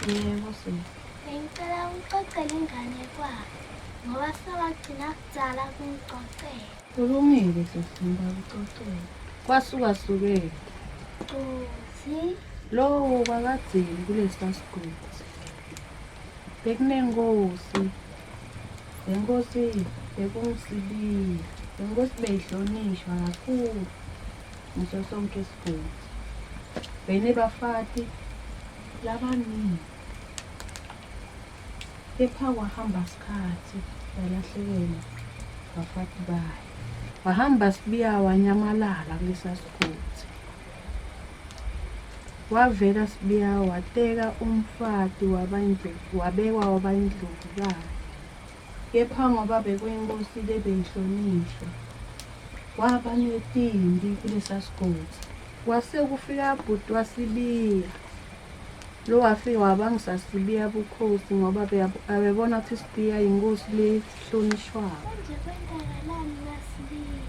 Yebo sisi. Bengicela ungixoxele ingane kwabo ngoba sebagcina kudzala kungixoxela. Kulungile sisi ngikuxoxela. Kwasuka-sukela. Uthi Lowo kwakadzeni kulesiya sigodi. Bekunenkosi. Le nkosi bekunguSibili. Le nkosi beyihlonishwa kakhulu ngiso sonke isigodi. Benebafati labaningi. Kepha kwahamba isikhathi yalahlekelwa bafati bayo. Wahamba Sibiya wanyamalala kulesiya sigodi. Wavela Sibiya wateka umfati wabekwa wabayindlovukazi. Kepha ngoba bekuyinkosi lebeyihlonishwa, waba netimbi kulesiya sigodi. Kwase kufika ubhuti waSibiya. Lo wafika wabangisa Sibiya bukhosi ngoba abebona ukuthi Sibiya inkosi lehlonishwayo. manje kwenzakalani ngaSibili?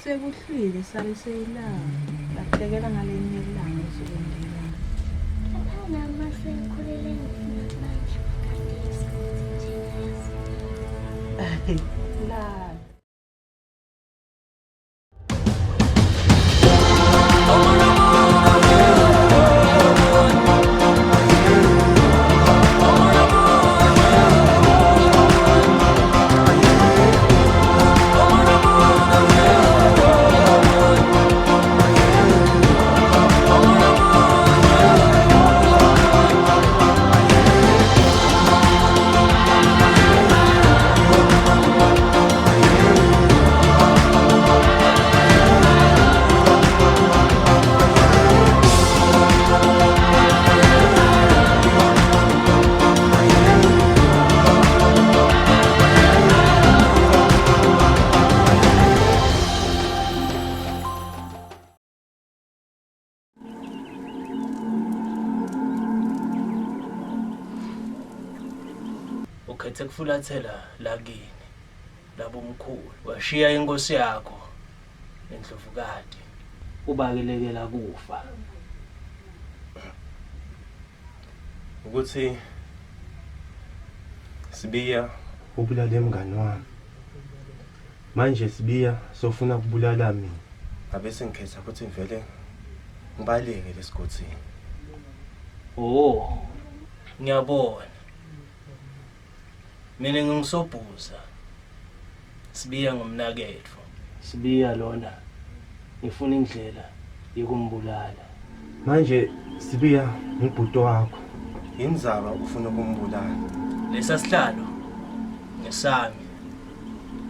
Sekuhlwile sale seyilanga. Lahlekela ngalenye ilanga ezokwendekana. Kepha nama sekhulele ngifuna manje ukugade isikhathi njengayazi. La. Ukhethe kufulathela la kini labo mkhulu washiya inkosi yakho endlovukati ubakelekela kufa ukuthi Sibiya ubulale mngani wami. Manje Sibiya sofuna kubulala mina. Ngabe sengikhetha ukuthi ngivele ngibaleke lesigodini. oh ngiyabona mina ngingisobhuza Sibiya ngomnaketho Sibiya lona ngifuna indlela yokumbulala Manje Sibiya ngibhuto wakho. Inzaba ufuna ukumbulala. lesa sihlalo ngesami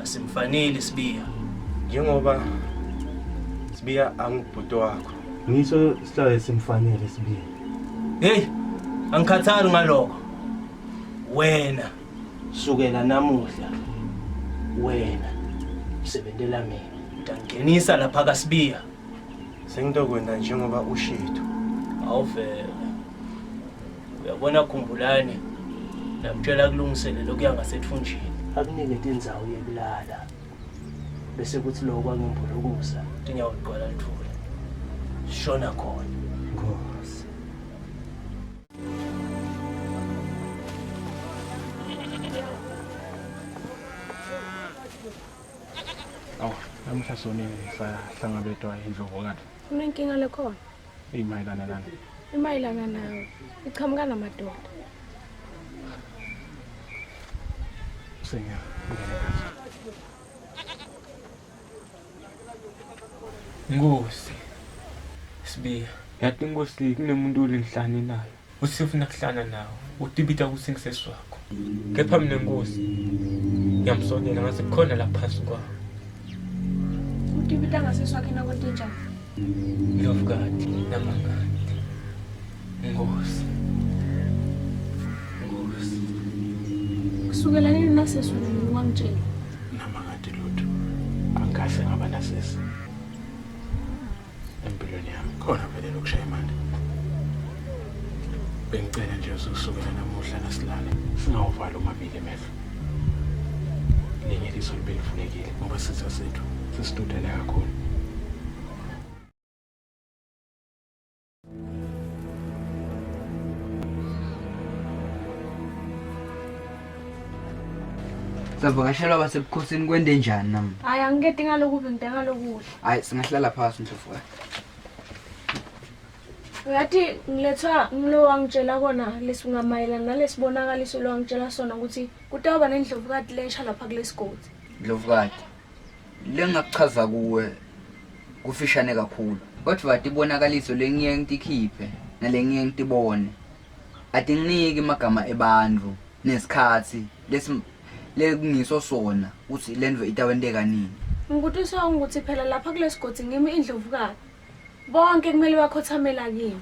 asimfanele Sibiya Njengoba Sibiya angibhuto wakho. Ngiso sihlalo esimfanele Sibiya. hey angikhathali ngalokho wena sukela namuhla wena usebenzela mina utangenisa lapha kaSibiya Sengitokwenza njengoba ushitho. awuvele uyabona Khumbulani namtshela kulungisele lokuya ngasethunjini akunike indzawo yekulala bese kuthi lo kwangimbulukuza tinyawo ligcwala lithule shona khona Nkosi. Awu, namuhla sonini sahlangabezwa indlovukati. Unenkinga lekhona? Imayelana nani? Imayelana nawe. Iqhamuka namadoda. Sengiyangena. Nkosi Sibiya yathi inkosi kunemuntu olenhlani nayo usifuna kuhlana nawe utibita kusingisesi wakho kepha mina nkosi ngiyamsondela ngase khona la phasi kwawo Utibita ngaseswakhe nakwento njani? Ndlovukati namangani Nkosi Kusukela nini naseswakhe ungangitshela? Namangati lutho. Angase ngaba nasesi. Empilweni yami khona vele lokushaya imali. Bengicela nje ukusukela namuhla nasilale singawuvali omabili emehlo. Linye liso libelifunekile ngoba sitha sethu sisitudele kakhulu. Savakashelwa basebukhosini kwende njani nami? Hayi angiketi ngalokubi ngide ngalokuhle. Hayi singahlala phasi Ndlovukazi. Uyathi ngilethwa ngilo wangitshela kona lesingamayelana nalesibonakaliso lo wangitshela sona ukuthi kutawuba nendlovukati lensha lapha kulesigodi. Ndlovukazi. Lengakuchaza kuwe kufishane kakhulu. Kodwa wathi ibonakaliso lengiye ngitikhiphe nalengiye ngitibone. Atinginiki magama ebandlu nesikhathi lekungiso sona ukuthi lendvo itawenteka nini. Ngikutisa ukuthi phela lapha kulesigodi ngimi indlovukati. Bonke kumele bakhothamela kimi.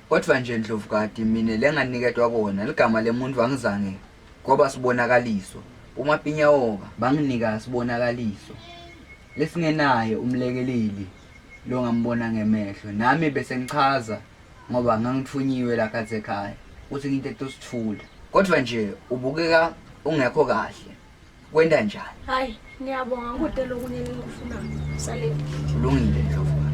Kodwa nje Ndlovukazi mina lenganiketwa kona ligama lemuntu angizange ngoba sibonakaliso. UMapinyawoka banginika sibonakaliso. Lesingenayo umlekeleli lo ngambona ngemehlo nami bese ngichaza ngoba ngangithunyiwe la khathe ekhaya uthi nginte sithula. Kodwa nje ubukeka ungekho kahle. Kwenda njani? Hayi ngiyabonga kude lokunye engikufunayo. Salete. Ulungile Ndlovukazi.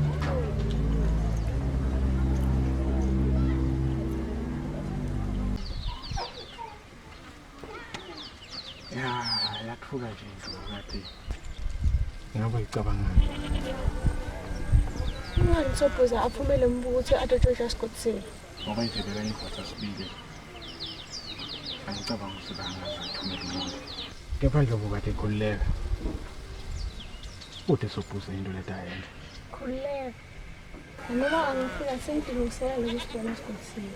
Yathuka nje Ndlovukazi. Ngabe ngicabangani? Ngani sobhuza aphumele umbuko ukuthi atotshosha esigodisini. Ngoba nje bekangivatha sibili. Angicabanga ukuthi bangazathumela umuntu. Kepha Ndlovukazi khululeka. Ude sobhuza into letayenza. Khululeka. Noma angifika sengidingisela lokusibona esigodisini.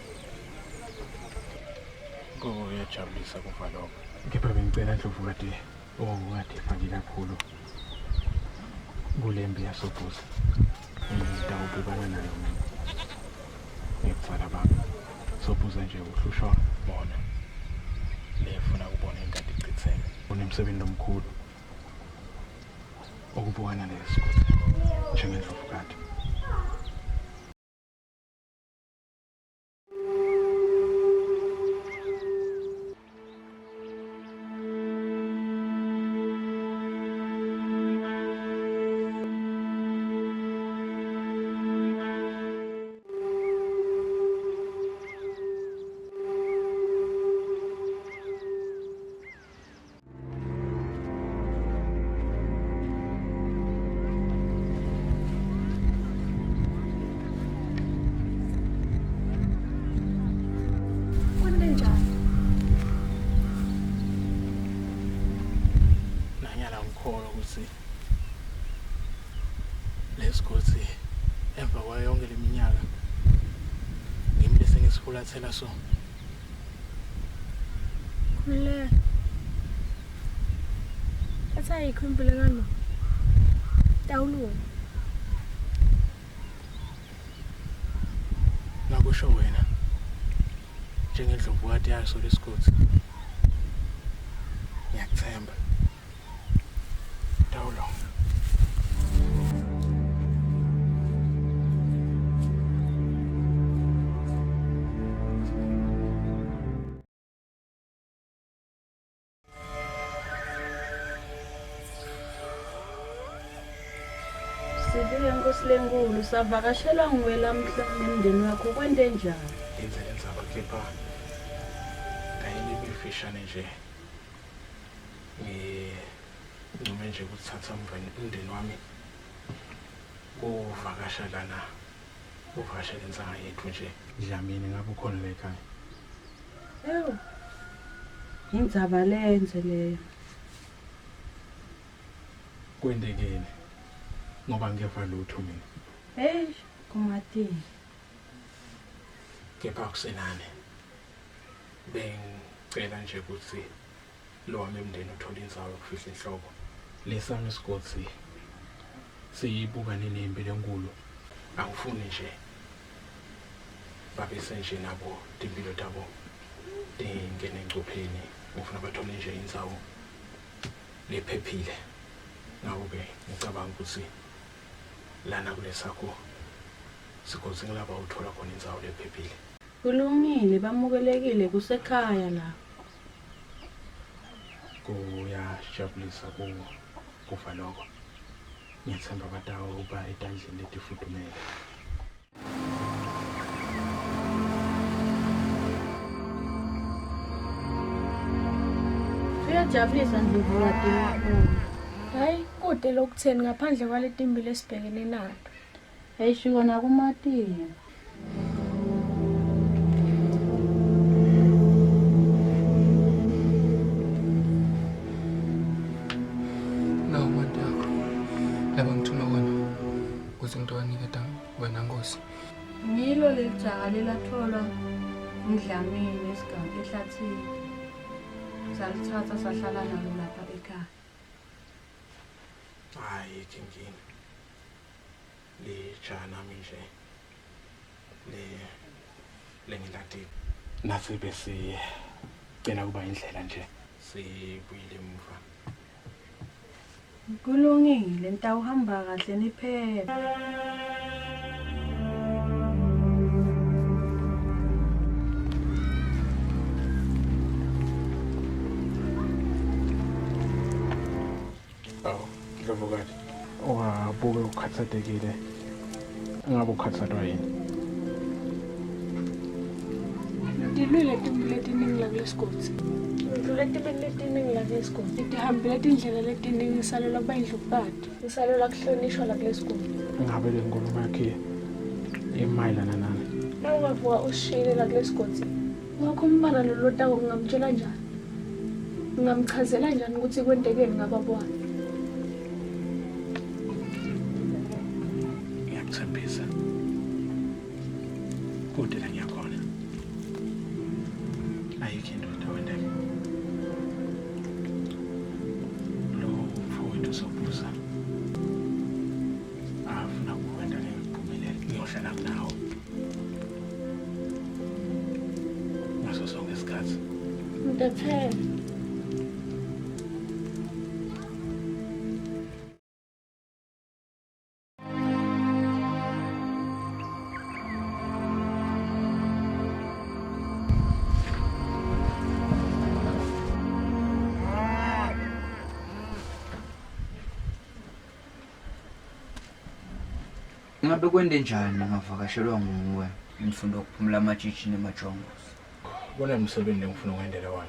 Kuyajabulisa kuva lokho. Kepha bengicela Ndlovukazi okade faki kakhulu kulembi yasobhuza. Ngidawubukana nayo mina. Ngikutsala baba. Sobhuza nje uhlushwa bona. Lefuna ukubona ingadi ichitheke. Unemsebenzi omkhulu. Ukubukana nesigodi. NjengeNdlovukazi. Lesigodi emva kwayo yonke leminyaka ngimi bese ngisifulathela so. Khululeka. Asayikho impilo ngano. Tawulunga. Nakusho wena njengeNdlovukazi yaso lesigodi. Ngiyakuthemba. Tawulunga. Sibuye Nkosi lenkulu savakashelwa nguwe lamhla nomndeni wakho kwende njani? Indlela zakho kepha ayini bifishane nje. Ngicuma nje ukuthatha umndeni wami uvakasha lana. Uvakashela insanga yethu nje. Dlamini ngabe ukhona la ekhaya. Ewu. Indzaba lenze leyo. Kwendekene. Ngoba ngiyeva lutho mina. Kumathini. Kepha kusenani. Bengicela nje ukuthi lo wami umndeni uthola indzawo yokufihla inhloko. Lesami isigodi siyibuka nenembi lenkulu. Angifuni nje babe senje nabo impilo tabo dingene engcupheni. Ngifuna bathole nje indzawo lephephile. Ngawo-ke ngicabanga ukuthi lana kulesakho sigodzi ngilapha uthola khona indzawo lephephile. Kulungile bamukelekile kusekhaya la. Kuyajabulisa kuva lokho. Ngiyethemba batawuba etandleni letifudumele. Fika Iyajabulisa Ndlovukati kakhulu. Hayi kude lokutheni ngaphandle kwaleti mbili esibhekene nazo. Ayishuka nakuMatimba. Nawu bantu yakho. Laba ngithuma kona. Kuze ngitowaniketa wena Nkosi. Ngilo lelijaka lelatholwa uMdlamini esigaba ehlathini. Salithatha sahlala nalo lapha ekhaya. Hayi inkingini. Lijana nje. Lengilati. Nasi bese cela kuba indlela nje. Sibuyile emuva. Kulungile nitawuhamba kahle niphephe. Ndlovukati. Wabuke ukhathatekile. Ngabe ukhathathwa yini? Dilwile timbili letiningi la kulesigodi. Ndlule timbili letiningi la kulesigodi. Ngitihambile tindlela letiningi ngisalela kuba Ndlovukati. Ngisalela kuhlonishwa la kulesigodi. Ngabe le nkulumo yakhe imayelana nani? Nawungavuka usishiyile la kulesigodi. Ngakho umbana lolotako ngingamtshela njani? Ngingamchazela njani ukuthi kwentekeni ngababona? Ngiyakuthembisa. Kude la ngiyakhona. Ayikho into ewendeke. Lo mfowethu sobuza. Afuna ukwenza ngemphumelelo. Ngiyohlala nawe. Ngaso sonke isikhathi. Ngiyaphela. Ngabe kwende njani ngavakashelwa nguwe ngifunda ukuphumula amatshitshi nemajongo? Bona umsebenzi engifuna ukwendela wona.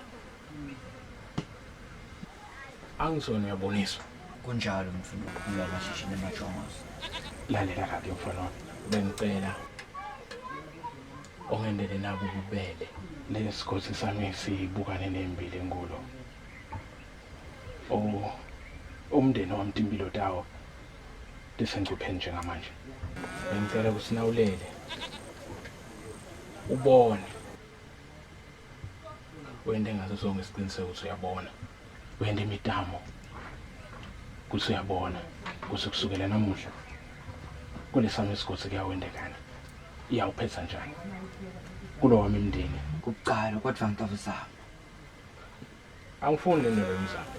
Angisona uyaboniswa. Kunjalo ngifunda ukuphumula amatshitshi nemajongo. Lalela kabi mfana. Bengicela ongendele nabo ububele. Lesikhosi sami sibukane nembili enkulu. Umndeni wami Timbilo tawo lisengcupheni njengamanje. Bengicela kusinawulele. Ubone. Wende ngaso sonke isiqiniseko ukuthi uyabona. Wende imitamo. Kuthi uyabona. Kusukela namuhla. Kulesami isigodi kuyawendekana. Iyawuphetha njani? Kulo wami imndeni. Kuqala kodwa ngitafisa. Angifuni nento yomzamo.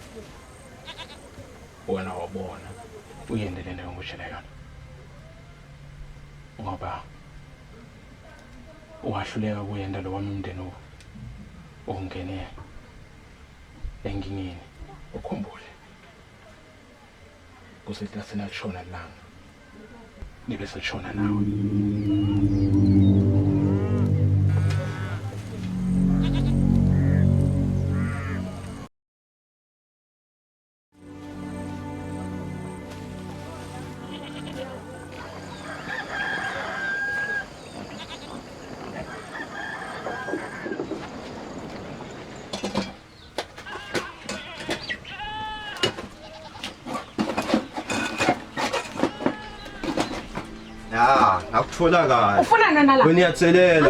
Wena wabona. Uyendele nento ngikushela yona. Ngoba wahluleka kuyenda lo wami umndeni ongene engingeni ukhumbule kusithi asina kushona langa nibe seshona nawe. Akutholakala. Ufuna nana la. Wena uyatselela.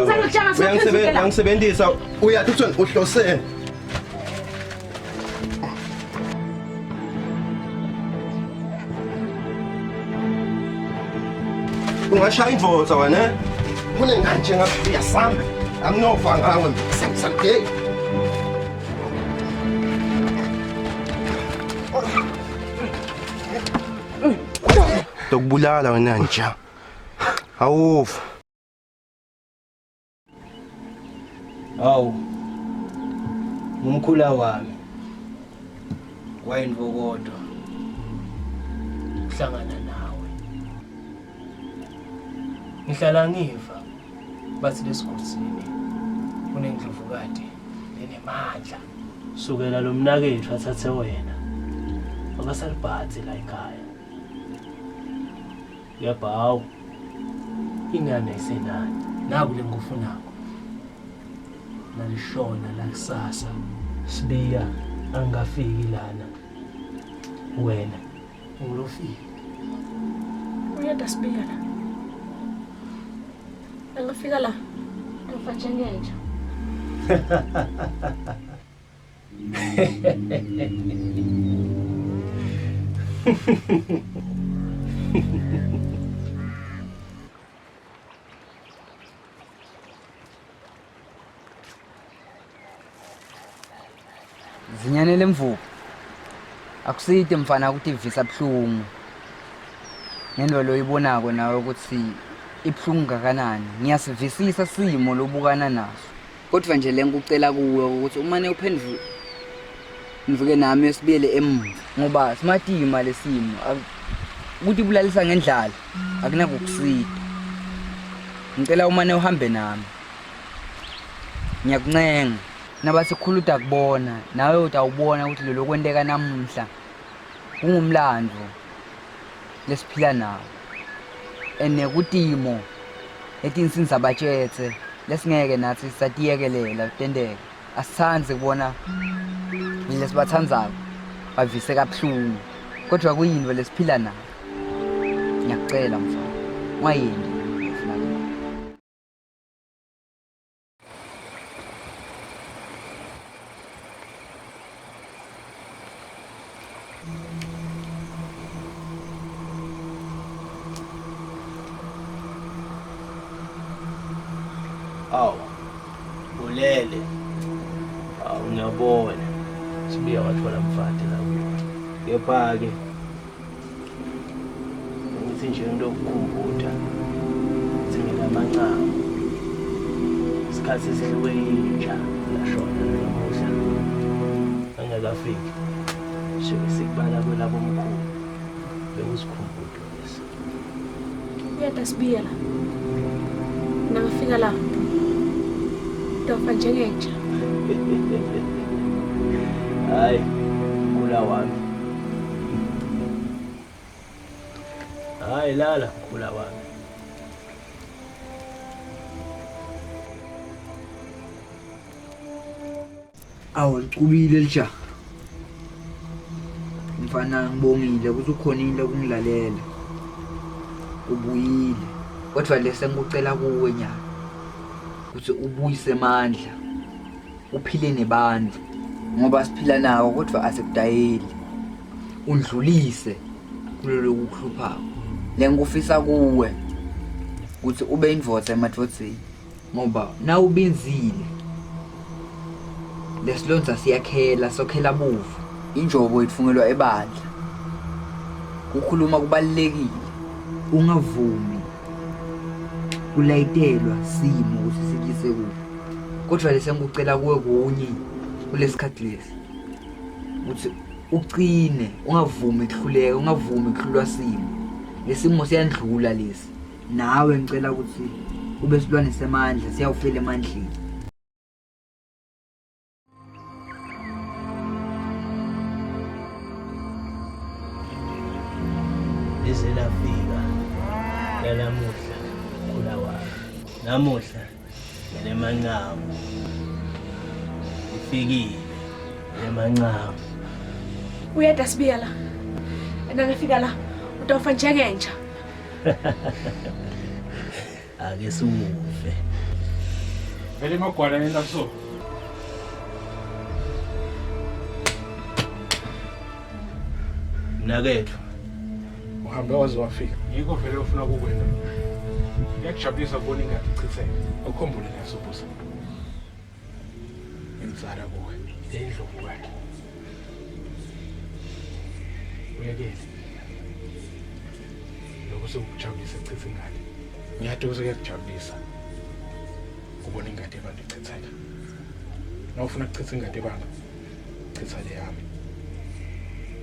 Uyangisebenzisa uyathi uthi uhlose. Ungashaya indvodza wena. Kunengane njengathi uyasamba. Anginova ngawe sengisamgay. Dokubulala wena nje. Awufa. Hawu. Umkhula wami. Wayinvokodo. Uhlangana nawe. Ngihlala ngiva bathi lesigosini kunendlovukati nenemandla sukela lo mnakethu athathe wena akasalibhathi la ekhaya yabha hawu ingane isenani naku lengufunako nalishona la kusasa Sibiya angafiki lana wena ungilofika Uyeda Sibiya la angafika la ngifanje ngenja Zinyane lemvubu akuside mfana ukuthi ivisa buhlungu ngento loyibonako nawe ukuthi ibhlungu kangakanani ngiyasivisisa simo lobukana naso kodwa nje lenkucela kuwe ukuthi umane uphendule nivuke nami esibiyele emva ngoba simatima lesimo ukuthi bulalisa ngendlala akunakukusida ngicela umane uhambe nami ngiyakuncenga nabathi khuluta kubona nawe utawubona ukuthi lo kwenteka namuhla kungumlando lesiphila nawo ene kutimo etinsinza bajetse lesingeke nathi satiyekelela tendeke asithandze kubona lesibathandzako bavise kabuhlungu kodwa kuyinto lesiphila nayo ngiyakucela mfana ungayendi Awu ulele awu ngiyabona Sibiya wathola mfati la kepha-ke ngithi nje into yokukhumbuta ngilamancane isikhathi seliweyinja lashona namuhla angakafiki suke sikubala kwelabo omkhulu bekusikhumbuto lesi Uyeda Sibiya la nangafika la Dofa njengenja hayi khula wami hayi lala khula wami awu licubile lija mfana ngibongile ukuthi ukhona into kungilalela ubuyile kodwa lese ngikucela kuwe nyana ukuthi ubuyise amandla uphile nebantu ngoba siphila nawo kodwa asekudayeli undlulise kulelo kukhluphako lengufisa kuwe ukuthi ube indvodza emadvodzeni ngoba na ubinzile lesilonza siyakhela sokhela buvu injobo itfungelwa ebandla kukhuluma kubalekile ungavumi kulayitelwa simo ukuthi sikise kuwe kodwa lese ngikucela kuwe kunye kulesikhathi lesi ukuthi ucine ungavumi kuhluleka ungavumi kuhlulwa simo lesimo siyandlula lesi nawe ngicela ukuthi ube silwane semandla siyawufela emandleni lize lafika lalamuhla khula wami namuhla nelemancamu ifikile lemancamu Uyeda Sibiya la nangafika la utofa njengenja ake simuve vele magwala nenda so mnakethu uhambe waze wafika yiko vele ufuna ukukwenza ngiyakujabulisa kubona ingadi ichitheke ukukhumbule leso busa ngizala kuwe endlovu kwakhe uyekele lokho sekujabulisa echitha ingadi ngiyathi sekuyakujabulisa kubona ingadi abantu ichitheka nawufuna ukuchitha ingadi abantu chitha le yami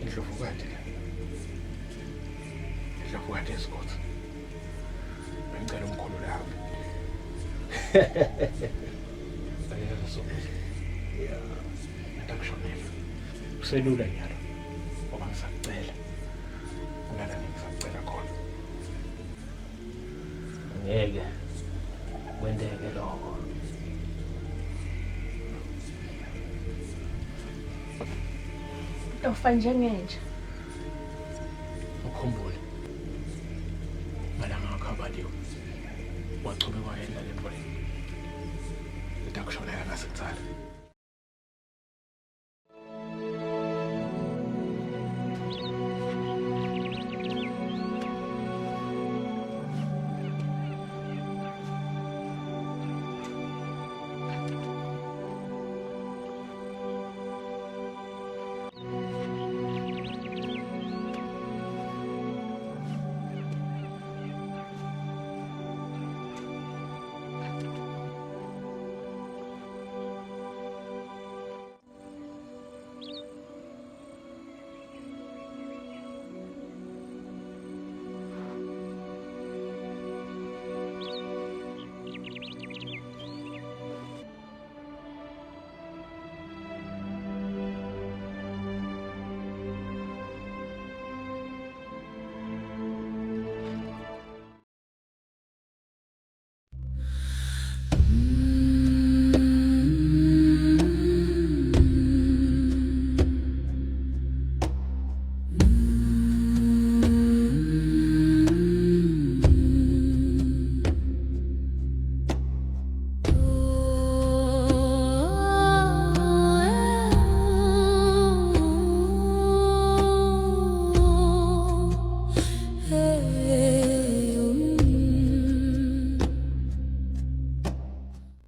endlovu kwakhe What is God? Ngicela umkhulu lapha. Sayela so. Yeah. kushonela uselula nyalo ngoba ngisakucela kulala ngisakucela khona ngeke kwenteke lokho. Ufa njengenja. ukhumbule malanga akhabaliwe wachubekwa yena lemboleni itakushonela ngasekutsala